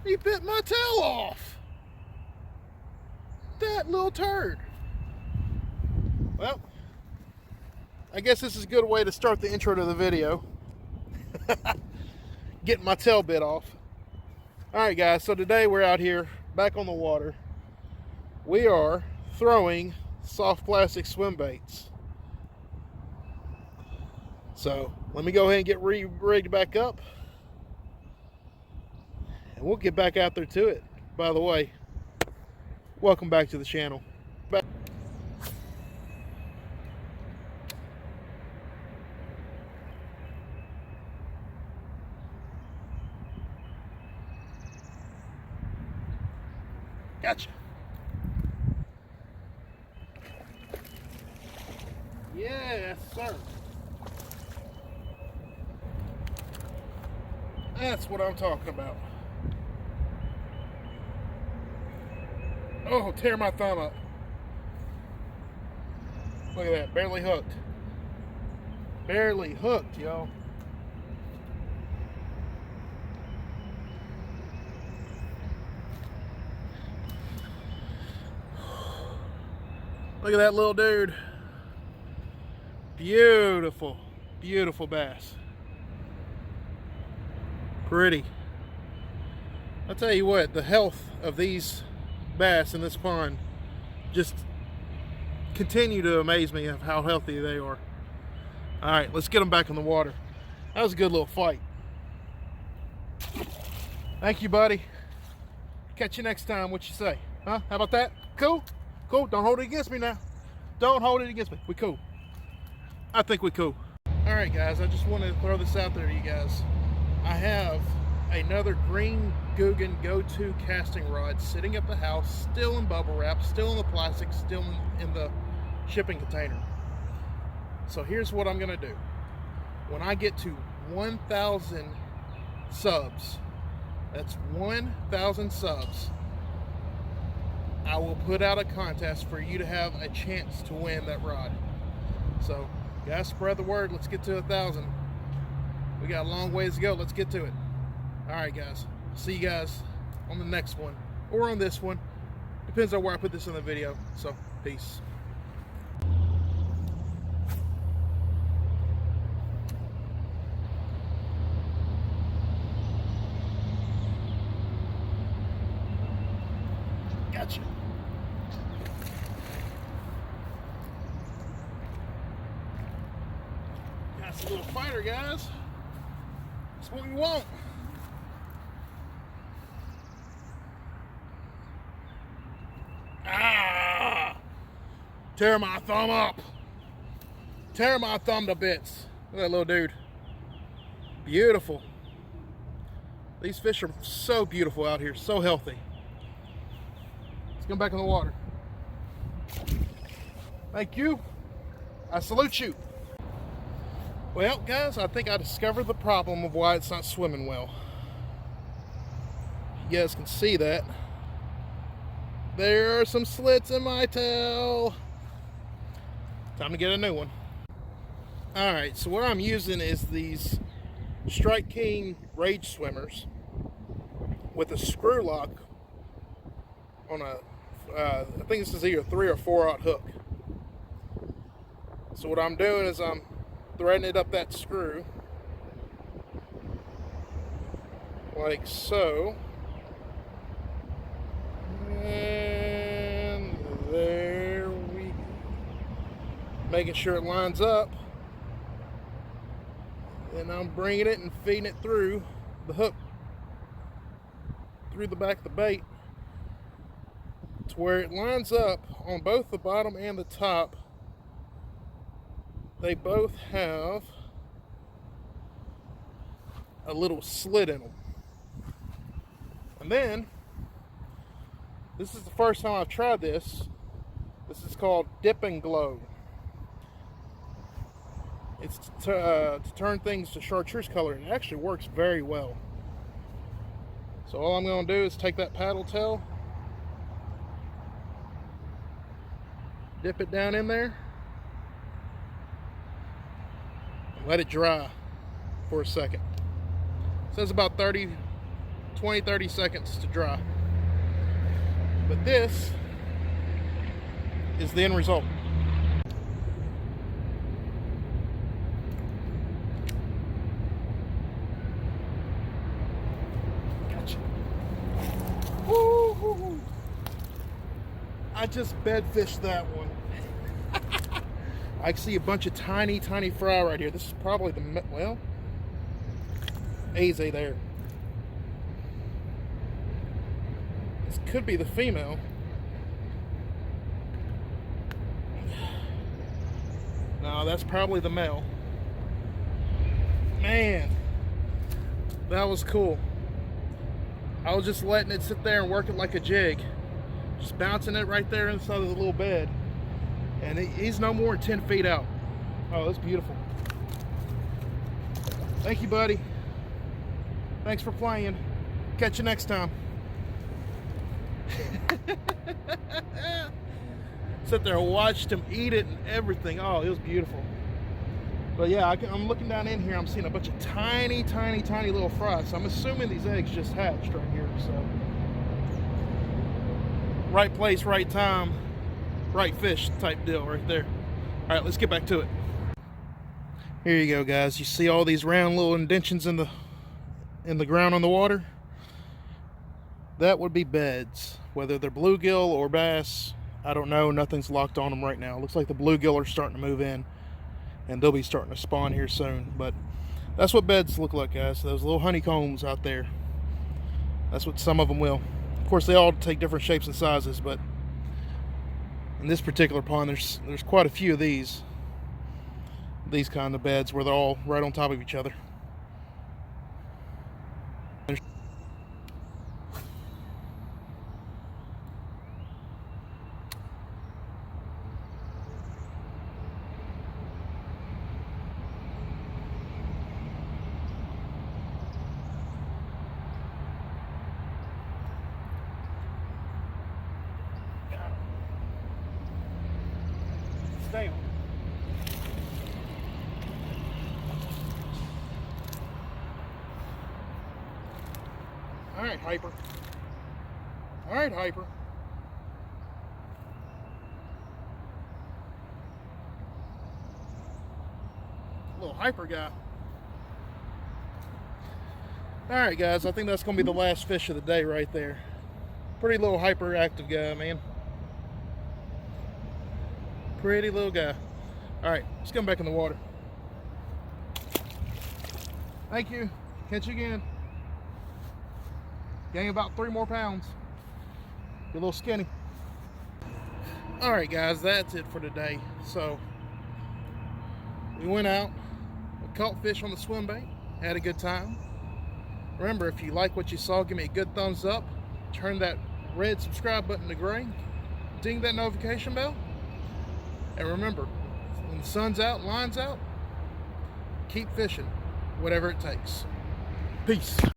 He bit my tail off. That little turd. Well, I guess this is a good way to start the intro to the video. Getting my tail bit off. Alright guys, so today we're out here back on the water. We are throwing soft plastic swim baits. So let me go ahead and get rigged back up, and we'll get back out there to it. By the way, welcome back to the channel. Gotcha. Yes, sir. That's what I'm talking about. Oh, tear my thumb up. Look at that, barely hooked. Barely hooked, y'all. Look at that little dude. Beautiful, beautiful bass. Pretty. I'll tell you what, the health of these bass in this pond just continue to amaze me of how healthy they are. All right, let's get them back in the water. That was a good little fight. Thank you, buddy. Catch you next time. What you say? Huh? How about that? Cool? Cool. Don't hold it against me now. Don't hold it against me. We cool. I think we cool. All right, guys. I just wanted to throw this out there to you guys. I have another green Googan Go 2 casting rod sitting at the house, still in bubble wrap, still in the plastic, still in the shipping container. So here's what I'm gonna do. When I get to 1,000 subs, that's 1,000 subs, I will put out a contest for you to have a chance to win that rod. So guys, spread the word. Let's get to 1,000. We got a long ways to go. Let's get to it. All right, guys. See you guys on the next one or on this one. Depends on where I put this in the video. So, peace. Gotcha. That's a little fighter, guys. That's what we want. Ah! Tear my thumb up. Tear my thumb to bits. Look at that little dude. Beautiful. These fish are so beautiful out here, so healthy. Let's get back in the water. Thank you. I salute you. Well, guys, I think I discovered the problem of why it's not swimming well. You guys can see that. There are some slits in my tail. Time to get a new one. Alright, so what I'm using is these Strike King Rage Swimmers with a screw lock on a, I think this is either 3 or 4/0 hook. So what I'm doing is I'm threading it up that screw like so, and there we go. Making sure it lines up, and I'm bringing it and feeding it through the hook through the back of the bait to where it lines up on both the bottom and the top. They both have a little slit in them. And then, this is the first time I've tried this. This is called Dip and Glow. It's to turn things to chartreuse color. It actually works very well. So all I'm going to do is take that paddle tail, dip it down in there, and let it dry for a second. It says about 30 20-30 seconds to dry. But this is the end result. Gotcha. Woo-hoo-hoo. I just bed fished that one. I see a bunch of tiny fry right here. This is probably the, well, AZ there. This could be the female. No, that's probably the male. Man, that was cool. I was just letting it sit there and work it like a jig. Just bouncing it right there inside of the little bed. And he's no more than 10 feet out. Oh, that's beautiful. Thank you, buddy. Thanks for playing. Catch you next time. Sit there and watched him eat it and everything. Oh, it was beautiful. But yeah, I'm looking down in here. I'm seeing a bunch of tiny little fry. So I'm assuming these eggs just hatched right here. So right place, right time, right fish type deal right there. All right, let's get back to it. Here you go, guys. You see all these round little indentions in the ground on the water? That would be beds. Whether they're bluegill or bass, I don't know. Nothing's locked on them right now. Looks like the bluegill are starting to move in, and they'll be starting to spawn here soon. But that's what beds look like, guys. Those little honeycombs out there. That's what some of them will. Of course, they all take different shapes and sizes, but in this particular pond, there's quite a few of these kind of beds where they're all right on top of each other. Stay on. All right, Hyper. All right, Hyper. Little Hyper guy. All right, guys. I think that's going to be the last fish of the day right there. Pretty little hyperactive guy, man. Pretty little guy. All right, let's get him back in the water. Thank you. Catch you again. Gain about 3 more pounds. You're a little skinny. All right, guys, that's it for today. So we went out, we caught fish on the swim bait, had a good time. Remember, if you like what you saw, give me a good thumbs up. Turn that red subscribe button to gray. Ding that notification bell. And remember, when the sun's out and line's out, keep fishing, whatever it takes. Peace.